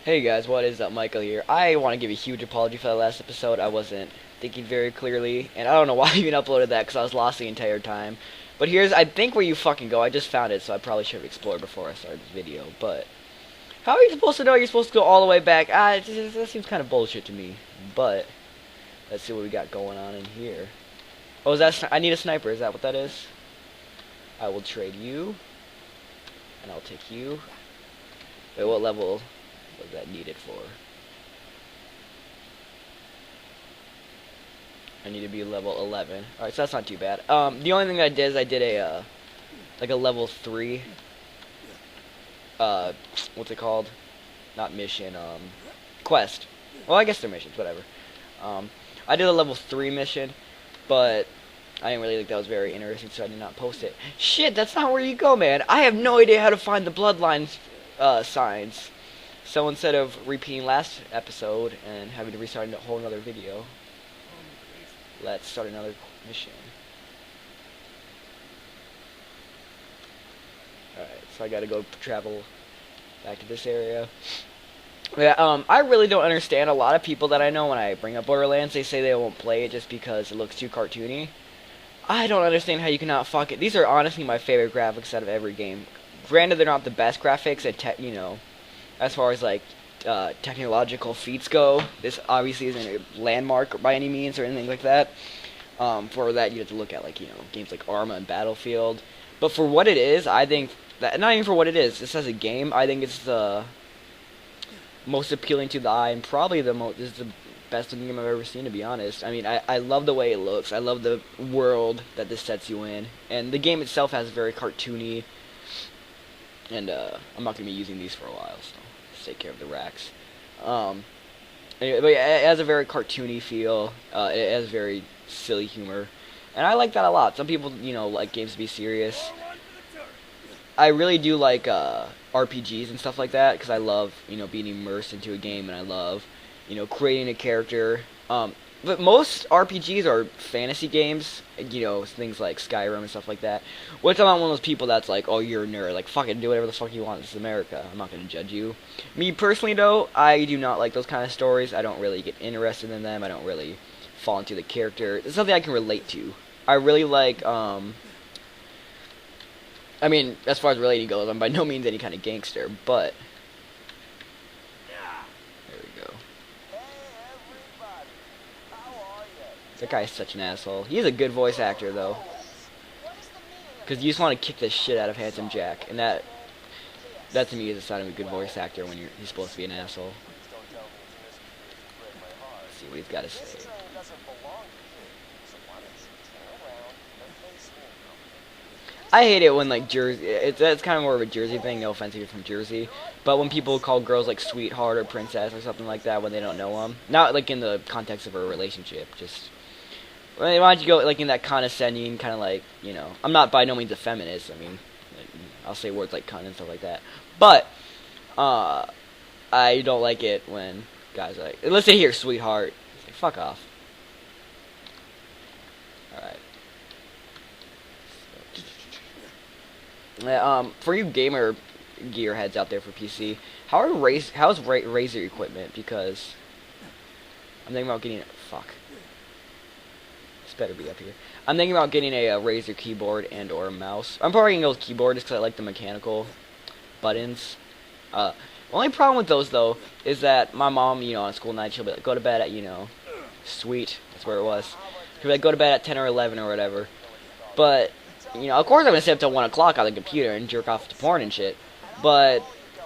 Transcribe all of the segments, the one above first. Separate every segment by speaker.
Speaker 1: Hey guys, what is up? Michael here. I want to give a huge apology for the last episode. I wasn't thinking very clearly, and I don't know why I even uploaded that because I was lost the entire time. But here's, I think, where you fucking go. I just found it, so I probably should have explored before I started this video. But how are you supposed to know you're supposed to go all the way back? That seems kind of bullshit to me. But let's see what we got going on in here. Oh, is that? I need a sniper. Is that what that is? I will trade you, and I'll take you. Wait, what level was that needed for? I need to be level 11. Alright, so that's not too bad. The only thing I did is I did a, like a level 3, what's it called? Not mission, quest. Well, I guess they're missions, whatever. I did a level 3 mission, but I didn't really think that was very interesting, so I did not post it. Shit, that's not where you go, man. I have no idea how to find the bloodline, signs. So instead of repeating last episode and having to restart a whole another video, let's start another mission. Alright, so I gotta go travel back to this area. Yeah, I really don't understand a lot of people that I know when I bring up Borderlands. They say they won't play it just because it looks too cartoony. I don't understand how you cannot fuck it. These are honestly my favorite graphics out of every game. Granted, they're not the best graphics at you know, as far as like technological feats go. This obviously isn't a landmark by any means or anything like that. For that, you have to look at like, you know, games like Arma and Battlefield. But for what it is, I think that, not even for what it is, just as a game, I think it's the most appealing to the eye and probably this is the best looking game I've ever seen, to be honest. I mean, I love the way it looks. I love the world that this sets you in, and the game itself has very cartoony. And I'm not gonna be using these for a while, so let's take care of the racks. Anyway, but it has a very cartoony feel. It has very silly humor, and I like that a lot. Some people, you know, like games to be serious. I really do like RPGs and stuff like that because I love, you know, being immersed into a game, and I love, you know, creating a character. But most RPGs are fantasy games, you know, things like Skyrim and stuff like that. Which I'm not one of those people that's like, oh, you're a nerd, like, fucking do whatever the fuck you want, this is America, I'm not gonna judge you. Me personally, though, I do not like those kind of stories. I don't really get interested in them. I don't really fall into the character. It's something I can relate to. I really like, I mean, as far as relating goes, I'm by no means any kind of gangster, but that guy is such an asshole. He's a good voice actor, though. Because you just want to kick the shit out of Handsome Jack. And that to me is a sign of a good voice actor when he's supposed to be an asshole. Let's see what he's got to say. I hate it when, like, Jersey... It's kind of more of a Jersey thing. No offense if you're from Jersey. But when people call girls, like, sweetheart or princess or something like that when they don't know them. Not, like, in the context of a relationship. Just... why don't you go, like, in that condescending, kind of like, you know... I'm not by no means a feminist. I mean, I'll say words like cunt and stuff like that. But, I don't like it when guys are like... Let's say here, sweetheart. Like, fuck off. Alright. For you gamer gearheads out there for PC, how's Razer equipment? Because I'm thinking about getting... Fuck. Better be up here. I'm thinking about getting a Razer keyboard and or a mouse. I'm probably gonna go with keyboard just because I like the mechanical buttons. Only problem with those though is that my mom, you know, on school night she'll be like, go to bed at, you know, sweet, that's where it was. She'll be like, go to bed at 10 or 11 or whatever. But you know, of course I'm gonna stay up till 1 o'clock on the computer and jerk off to porn and shit. But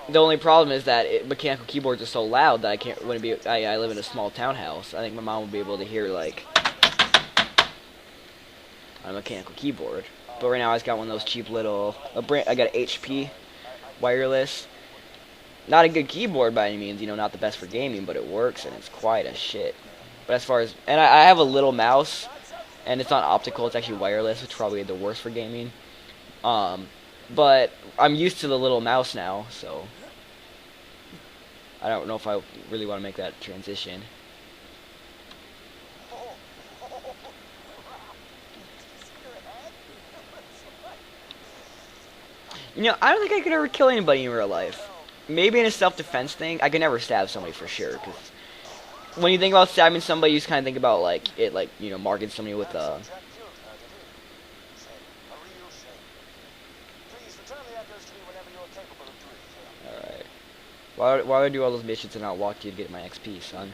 Speaker 1: the only problem is that mechanical keyboards are so loud that I wouldn't be. I live in a small townhouse. I think my mom would be able to hear like on a mechanical keyboard. But right now I just got one of those cheap little... I got an HP wireless. Not a good keyboard by any means, you know, not the best for gaming, but it works and it's quite a shit. But as far as... And I have a little mouse, and it's not optical, it's actually wireless, which is probably the worst for gaming. But I'm used to the little mouse now, so... I don't know if I really want to make that transition. You know, I don't think I could ever kill anybody in real life. maybe in a self-defense thing, I could never stab somebody for sure. Because when you think about stabbing somebody, you just kind of think about like it, like marking somebody with a. Alright. Why do I do all those missions and not walk to you to get my XP, son?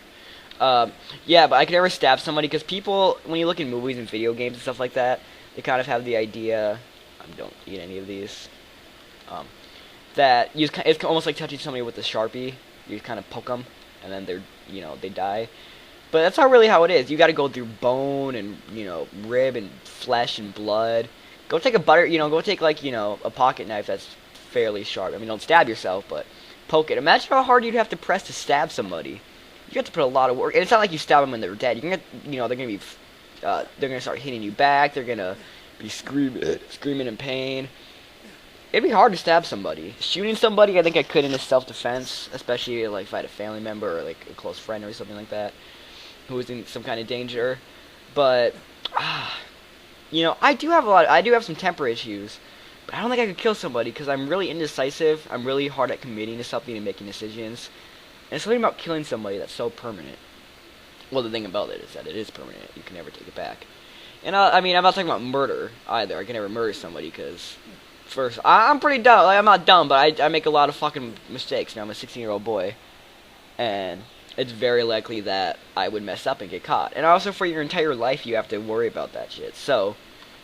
Speaker 1: Yeah, but I could never stab somebody because people, when you look in movies and video games and stuff like that, they kind of have the idea. Don't eat any of these. That it's almost like touching somebody with a Sharpie. You kind of poke them, and then they die. But that's not really how it is. You got to go through bone and rib and flesh and blood. Go take go take like a pocket knife that's fairly sharp. I mean, don't stab yourself, but poke it. Imagine how hard you'd have to press to stab somebody. You have to put a lot of work. And it's not like you stab them when they're dead. You can get, they're gonna be, they're gonna start hitting you back. They're gonna be screaming in pain. It'd be hard to stab somebody. Shooting somebody, I think I could in a self-defense, especially like if I had a family member or like a close friend or something like that who was in some kind of danger. But I do have some temper issues, but I don't think I could kill somebody because I'm really indecisive. I'm really hard at committing to something and making decisions. And it's something about killing somebody that's so permanent. Well, the thing about it is that it is permanent. You can never take it back. And I mean, I'm not talking about murder either. I can never murder somebody because, first, I'm pretty dumb. Like, I'm not dumb, but I make a lot of fucking mistakes. Now I'm a 16-year-old boy, and it's very likely that I would mess up and get caught. And also, for your entire life, you have to worry about that shit. So,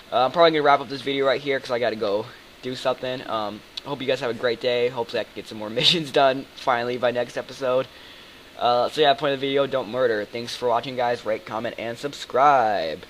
Speaker 1: I'm probably gonna wrap up this video right here because I gotta go do something. I hope you guys have a great day. Hopefully, I can get some more missions done finally by next episode. So yeah, point of the video: don't murder. Thanks for watching, guys. Rate, comment, and subscribe.